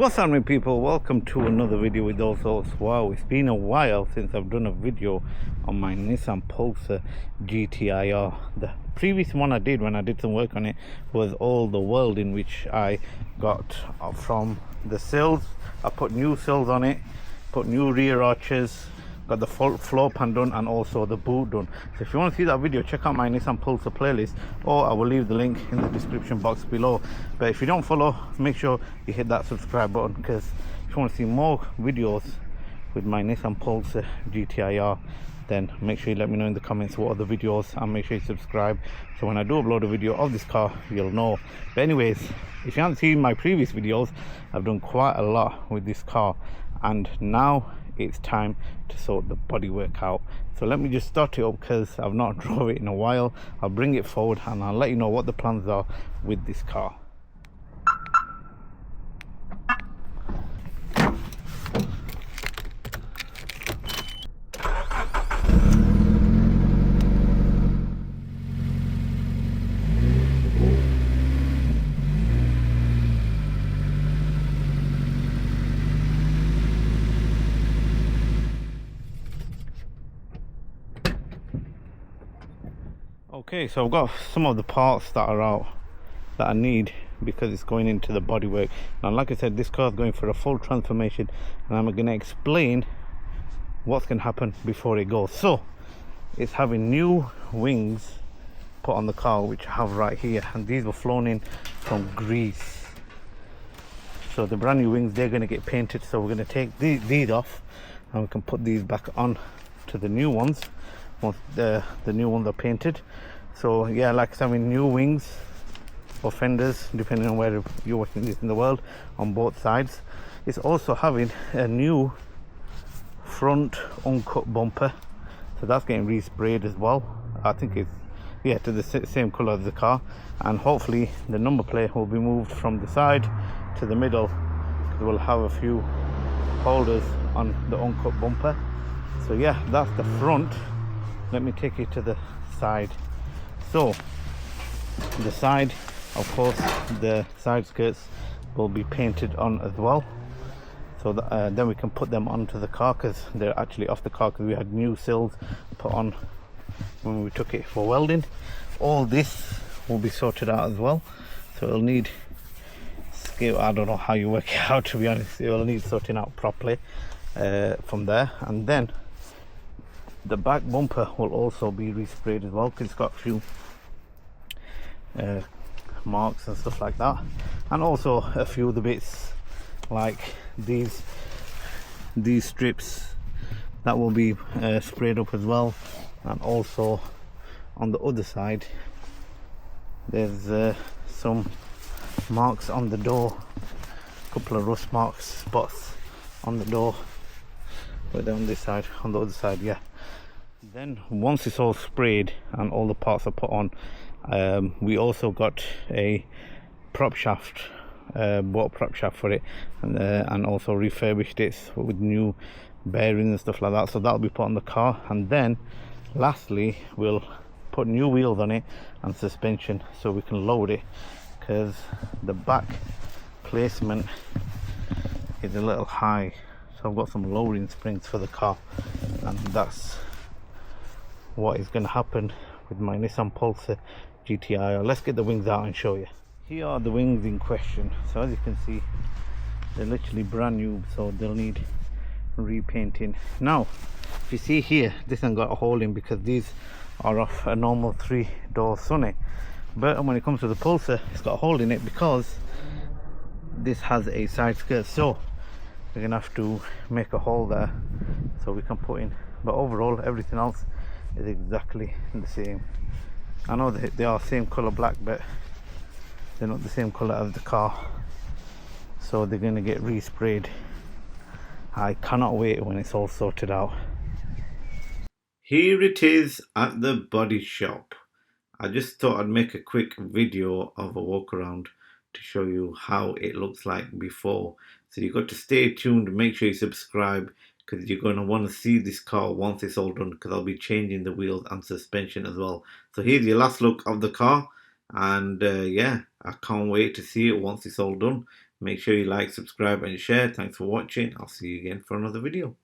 What's happening, people? Welcome to another video with Allsortzz. Wow, it's been a while since I've done a video on my Nissan Pulsar GTi-R. The previous one I did when I did some work on it was all the welding which I got from the sills. I put new sills on it, put new rear arches, got the floor pan done, and also the boot done. So if you want to see that video, check out my Nissan Pulsar playlist, or I will leave the link in the description box below. But if you don't follow, make sure you hit that subscribe button, because if you want to see more videos with my Nissan Pulsar GTi-R, then make sure you let me know in the comments what other videos, and make sure you subscribe, so when I do upload a video of this car, you'll know. But anyways, if you haven't seen my previous videos, I've done quite a lot with this car, and now it's time to sort the bodywork out. So let me just start it up, because I've not drove it in a while. I'll bring it forward and I'll let you know what the plans are with this car. Okay, so I've got some of the parts that are out that I need, because it's going into the bodywork. Now, like I said, this car is going for a full transformation, and I'm going to explain what's going to happen before it goes. So it's having new wings put on the car, which I have right here, and these were flown in from Greece. So the brand new wings, they're going to get painted. So we're going to take these off, and we can put these back on to the new ones once the new ones are painted. So yeah, like having new wings or fenders, depending on where you're watching this in the world, on both sides. It's also having a new front uncut bumper, so that's getting resprayed as well. I think it's, yeah, to the same color as the car, and hopefully the number plate will be moved from the side to the middle, because we'll have a few holders on the uncut bumper. So yeah, that's the front. Let me take you to the side. So the side, of course, the side skirts will be painted on as well, so that, then we can put them onto the car, because they're actually off the car, because we had new sills put on when we took it for welding. All this will be sorted out as well, so it'll need scale. I don't know how you work it out, to be honest. It will need sorting out properly from there. And then the back bumper will also be resprayed as well, because it's got a few marks and stuff like that, and also a few of the bits like these strips that will be sprayed up as well. And also on the other side, there's some marks on the door, a couple of rust marks, spots on the door, but they're on this side. On the other side, yeah. Then once it's all sprayed and all the parts are put on, we also got a prop shaft, bought a prop shaft for it, and also refurbished it with new bearings and stuff like that. So that'll be put on the car. And then lastly, we'll put new wheels on it and suspension, so we can load it, because the back placement is a little high. So I've got some lowering springs for the car, and that's what is going to happen with my Nissan Pulsar GTi-R. Let's get the wings out and show you. Here are the wings in question. So as you can see, they're literally brand new, so they'll need repainting. Now if you see here, this one got a hole in, because these are off a normal 3-door Sunny, but when it comes to the Pulsar, it's got a hole in it because this has a side skirt. So we're gonna have to make a hole there so we can put in, but overall everything else is exactly the same. I know that they are same color black, but they're not the same color as the car, so they're going to get resprayed. I cannot wait when it's all sorted out. Here it is at the body shop. I just thought I'd make a quick video of a walk around to show you how it looks like before. So you've got to stay tuned, make sure you subscribe, because you're going to want to see this car once it's all done, because I'll be changing the wheels and suspension as well. So here's your last look of the car, and yeah, I can't wait to see it once it's all done, Make sure you like, subscribe and share. Thanks for watching. I'll see you again for another video.